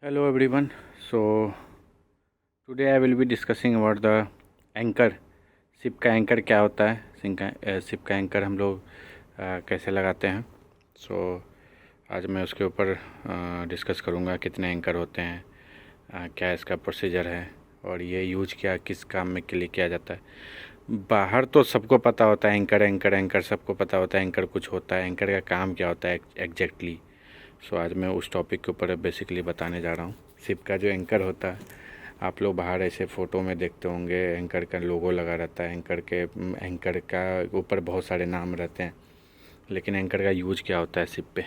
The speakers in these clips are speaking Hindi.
Hello everyone. So today I will be discussing about the anchor. Ship का एंकर क्या होता है, शिप का एंकर हम लोग कैसे लगाते हैं. आज मैं उसके ऊपर डिस्कस करूँगा कितने एंकर होते हैं, क्या इसका प्रोसीजर है और ये यूज क्या किस काम में के लिए किया जाता है. बाहर तो सबको पता होता है एंकर एंकर एंकर सबको पता होता है एंकर कुछ होता है, एंकर का काम क्या होता है एग्जैक्टली. आज मैं उस टॉपिक के ऊपर बेसिकली बताने जा रहा हूँ. शिप का जो एंकर होता है, आप लोग बाहर ऐसे फ़ोटो में देखते होंगे एंकर का लोगो लगा रहता है. एंकर का ऊपर बहुत सारे नाम रहते हैं, लेकिन एंकर का यूज क्या होता है शिप पे.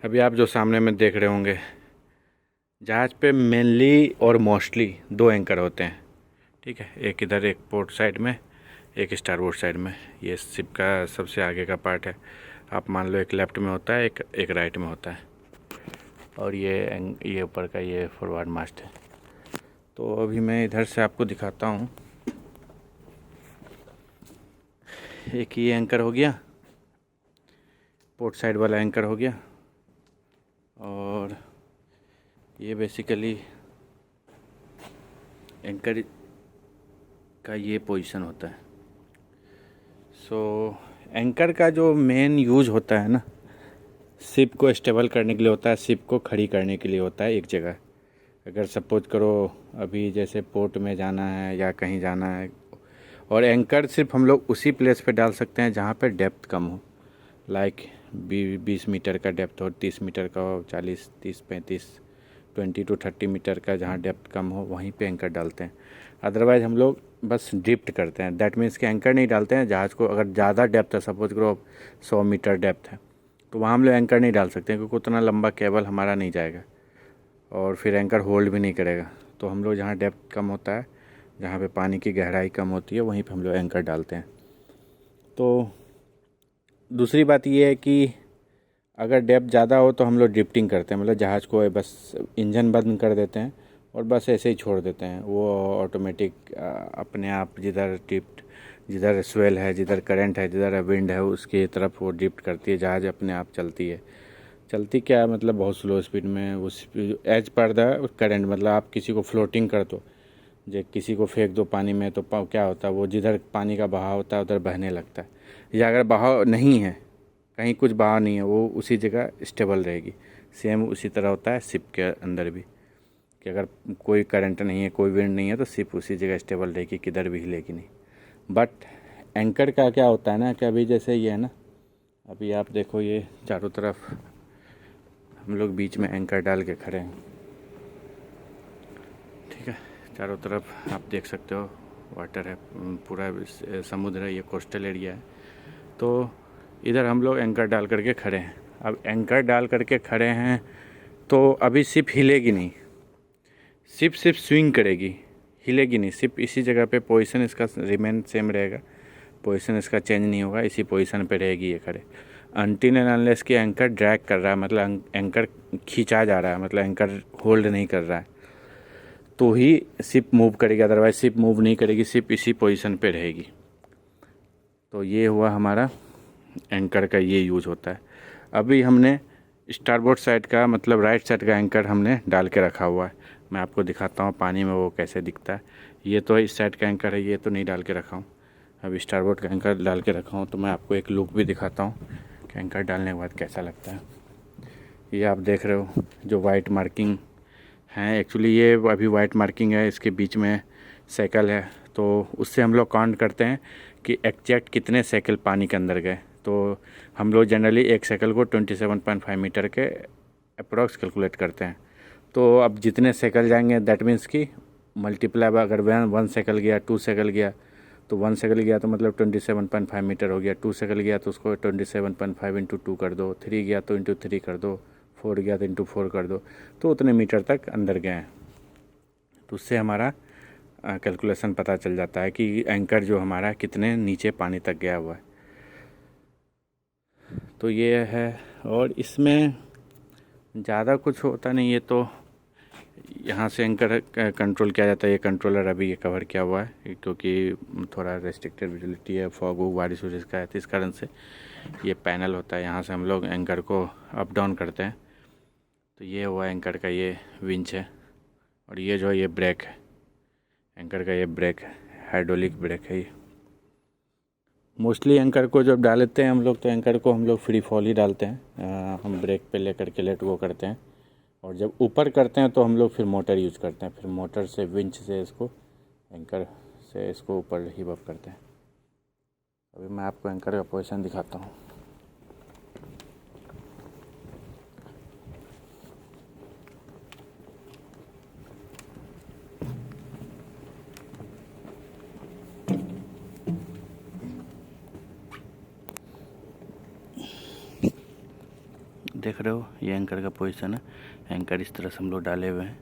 अभी आप जो सामने में देख रहे होंगे, जहाज़ पे मेनली और मोस्टली दो एंकर होते हैं. ठीक है, एक इधर एक पोर्ट साइड में, एक स्टारबोर्ड साइड में. ये शिप का सबसे आगे का पार्ट है. आप मान लो एक लेफ़्ट में होता है, एक राइट में होता है, और ये ऊपर का ये फॉरवर्ड मास्ट है. तो अभी मैं इधर से आपको दिखाता हूँ. एक ये एंकर हो गया, पोर्ट साइड वाला एंकर हो गया, और ये बेसिकली एंकर का ये पोजीशन होता है. एंकर का जो मेन यूज होता है ना, शिप को स्टेबल करने के लिए होता है, शिप को खड़ी करने के लिए होता है एक जगह. अगर सपोज करो अभी जैसे पोर्ट में जाना है या कहीं जाना है, और एंकर सिर्फ हम लोग उसी प्लेस पे डाल सकते हैं जहाँ पे डेप्थ कम हो. लाइक 20 मीटर का डेप्थ हो, 30 मीटर का हो, 40 30 35 20 to 30 मीटर का जहाँ डेप्थ कम हो वहीं पे एंकर डालते हैं. अदरवाइज़ हम लोग बस ड्रिफ्ट करते हैं. दैट मीन्स कि एंकर नहीं डालते हैं जहाज़ को. अगर ज़्यादा डेप्थ है, सपोज करो 100 मीटर डेप्थ है, तो वहाँ हम लोग एंकर नहीं डाल सकते क्योंकि उतना लंबा केबल हमारा नहीं जाएगा और फिर एंकर होल्ड भी नहीं करेगा. तो हम लोग जहाँ डेप्थ कम होता है, जहाँ पे पानी की गहराई कम होती है, वहीं पे हम लोग एंकर डालते हैं. तो दूसरी बात ये है कि अगर डेप्थ ज़्यादा हो तो हम लोग ड्रिफ्टिंग करते हैं. मतलब जहाज़ को बस इंजन बंद कर देते हैं और बस ऐसे ही छोड़ देते हैं. वो ऑटोमेटिक अपने आप जिधर स्वेल है, जिधर करंट है, जिधर विंड है, उसकी तरफ वो ड्रिफ्ट करती है. जहाज़ अपने आप चलती क्या मतलब बहुत स्लो स्पीड में, उस एज पर द करंट. मतलब आप किसी को फ्लोटिंग कर दो, जो किसी को फेंक दो पानी में, तो क्या होता है, वो जिधर पानी का बहाव होता है उधर बहने लगता है. या अगर बहाव नहीं है, कहीं कुछ बहाव नहीं है, वो उसी जगह स्टेबल रहेगी. सेम उसी तरह होता है शिप के अंदर भी, कि अगर कोई करंट नहीं है, कोई विंड नहीं है, तो शिप उसी जगह स्टेबल रहेगी, किधर भी हिलेगी नहीं. बट एंकर का क्या होता है ना, कि अभी जैसे ये है ना, अभी आप देखो ये चारों तरफ हम लोग बीच में एंकर डाल के खड़े हैं. ठीक है, चारों तरफ आप देख सकते हो वाटर है, पूरा समुद्र है, ये कोस्टल एरिया है. तो इधर हम लोग एंकर डाल करके खड़े हैं. अब एंकर डाल करके खड़े हैं तो अभी शिप हिलेगी नहीं, शिप सिर्फ स्विंग करेगी, हिलेगी नहीं. शिप इसी जगह पे, पोजीशन इसका रिमेन सेम रहेगा, पोजीशन इसका चेंज नहीं होगा, इसी पोजीशन पे रहेगी ये खड़े. अनटिल एंड अनलेस कि एंकर ड्रैग कर रहा है, मतलब एंकर खींचा जा रहा है, मतलब एंकर होल्ड नहीं कर रहा है, तो ही शिप मूव करेगी. अदरवाइज शिप मूव नहीं करेगी, शिप इसी पोजीशन पे रहेगी. तो ये हुआ हमारा एंकर का ये यूज होता है. अभी हमने स्टारबोर्ड साइड का, मतलब राइट साइड का एंकर हमने डाल के रखा हुआ है. मैं आपको दिखाता हूँ पानी में वो कैसे दिखता है. ये तो इस साइड का एंकर है, ये तो नहीं डाल के रखा हूँ. अभी स्टारबोर्ड का एंकर डाल के रखा हूँ, तो मैं आपको एक लुक भी दिखाता हूँ कि एंकर डालने के बाद कैसा लगता है. ये आप देख रहे हो जो वाइट मार्किंग है, एक्चुअली ये अभी वाइट मार्किंग है, इसके बीच में साइकिल है. तो उससे हम लोग काउंट करते हैं कि एग्जैक्ट कितने साइकिल पानी के अंदर गए. तो हम लोग जनरली एक साइकिल को 27.5 मीटर के अप्रॉक्स कैलकुलेट करते हैं. तो अब जितने साइकिल जाएंगे, दैट मीन्स कि मल्टीप्लाई, अगर 1 साइकिल गया, 2 साइकिल गया, तो 1 साइकिल गया तो मतलब 27.5 मीटर हो गया. 2 साइकिल गया तो उसको 27.5 इंटू 2 कर दो. 3 गया तो इंटू 3 कर दो. 4 गया तो इंटू 4 कर दो. तो उतने मीटर तक अंदर गए हैं. तो उससे हमारा कैलकुलेशन पता चल जाता है कि एंकर जो हमारा कितने नीचे पानी तक गया हुआ है. तो ये है, और इसमें ज़्यादा कुछ होता नहीं है. तो यहाँ से एंकर कंट्रोल किया जाता है। ये कंट्रोलर अभी ये कवर किया हुआ है क्योंकि थोड़ा रेस्ट्रिक्टेड विजिबिलिटी है, फॉग बारिश वारिश का है, तो इस कारण से ये पैनल होता है। यहाँ से हम लोग एंकर को अप डाउन करते हैं। तो ये हुआ एंकर का ये विंच है, और ये जो है ये ब्रेक है, एंकर का ये ब्रेक है, हाइड्रोलिक ब्रेक है ये। मोस्टली एंकर को जब डालते हैं हम लोग, तो एंकर को हम लोग फ्री फॉल ही डालते हैं। हम ब्रेक पे लेकर के लेट गो करते हैं, और जब ऊपर करते हैं तो हम लोग फिर मोटर यूज करते हैं। फिर मोटर से विंच से इसको एंकर से इसको ऊपर ही अप करते हैं। अभी मैं आपको एंकर का पोजीशन दिखाता हूँ। देख रहे हो, ये एंकर का पोजीशन है। एंकर इस तरह से हम लोग डाले हुए हैं।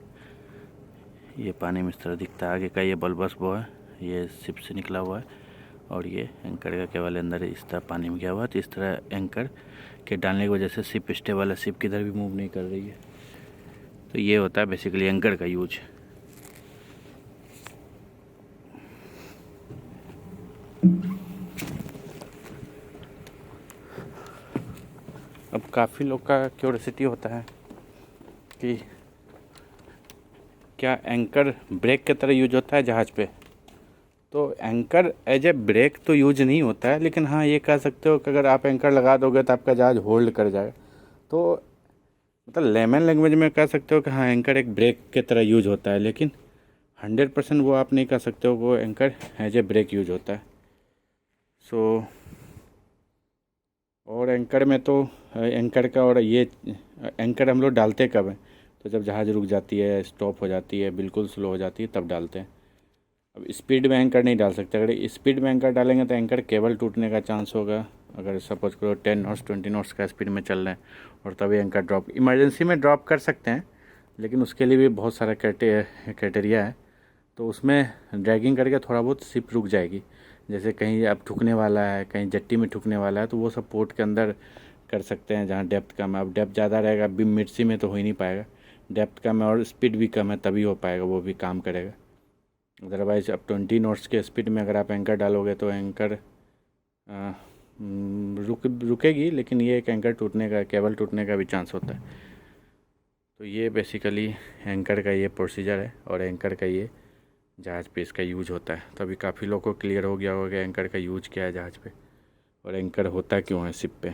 ये पानी में इस तरह दिखता है। आगे का ये बल्बस बो है, ये शिप से निकला हुआ है, और ये एंकर का केवल अंदर इस तरह पानी में गया हुआ है। तो इस तरह एंकर के डालने की वजह से शिप स्टेबल है, शिप किधर भी मूव नहीं कर रही है। तो ये होता है बेसिकली एंकर का यूज। अब काफ़ी लोग का क्यूरियोसिटी होता है कि क्या एंकर ब्रेक की तरह यूज होता है जहाज़ पे। तो एंकर एज ए ब्रेक तो यूज नहीं होता है, लेकिन हाँ ये कह सकते हो कि अगर आप एंकर लगा दोगे तो आपका जहाज़ होल्ड कर जाएगा। तो मतलब लेमन लैंग्वेज में कह सकते हो कि हाँ एंकर एक ब्रेक की तरह यूज होता है, लेकिन 100% वो आप नहीं कह सकते हो वो anchor as a break use होता है। सो और एंकर में तो एंकर का, और ये एंकर हम लोग डालते कब हैं, तो जब जहाज़ रुक जाती है, स्टॉप हो जाती है, बिल्कुल स्लो हो जाती है, तब डालते हैं। अब स्पीड में एंकर नहीं डाल सकते। अगर स्पीड में एंकर डालेंगे तो एंकर केबल टूटने का चांस होगा। अगर सपोज करो 10 नॉट्स 20 नॉट्स का स्पीड में चल रहे हैं और तभी एंकर ड्रॉप, इमरजेंसी में ड्रॉप कर सकते हैं, लेकिन उसके लिए भी बहुत सारा क्राइटेरिया है। तो उसमें ड्रैगिंग करके थोड़ा बहुत शिप रुक जाएगी। जैसे कहीं अब ठुकने वाला है, कहीं जट्टी में ठुकने वाला है, तो वो सब पोर्ट के अंदर कर सकते हैं जहाँ डेप्थ कम है। अब डेप्थ ज़्यादा रहेगा, मिड सी में तो हो ही नहीं पाएगा। डेप्थ कम है और स्पीड भी कम है, तभी हो पाएगा, वो भी काम करेगा। अदरवाइज़ अब 20 नॉट्स के स्पीड में अगर आप एंकर डालोगे तो एंकर रुकेगी, लेकिन ये एक एंकर टूटने का, केबल टूटने का भी चांस होता है। तो ये बेसिकली एंकर का ये प्रोसीजर है, और एंकर का ये जहाज़ पे इसका यूज होता है। तो अभी काफ़ी लोगों को क्लियर हो गया होगा कि एंकर का यूज क्या है जहाज़ पे, और एंकर होता क्यों है शिप पे।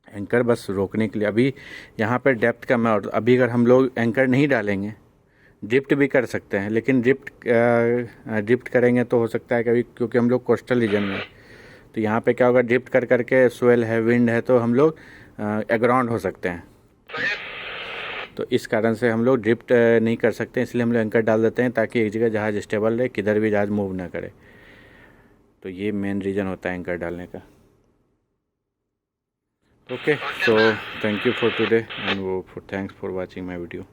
एंकर बस रोकने के लिए। अभी यहाँ पर डेप्थ कम है, और अभी अगर हम लोग एंकर नहीं डालेंगे, ड्रिफ्ट भी कर सकते हैं, लेकिन ड्रिफ्ट करेंगे तो हो सकता है कभी, क्योंकि हम लोग कोस्टल रीजन में, तो यहाँ पे क्या होगा, ड्रिफ्ट कर करके स्वेल है, विंड है, तो हम लोग एग्राउंड हो सकते हैं। तो इस कारण से हम लोग ड्रिफ्ट नहीं कर सकते, इसलिए हम लोग एंकर डाल देते हैं ताकि एक जगह जहाज़ स्टेबल रहे, किधर भी जहाज़ मूव ना करे। तो ये मेन रीज़न होता है एंकर डालने का। Okay, so thank you for today and thanks for watching my video.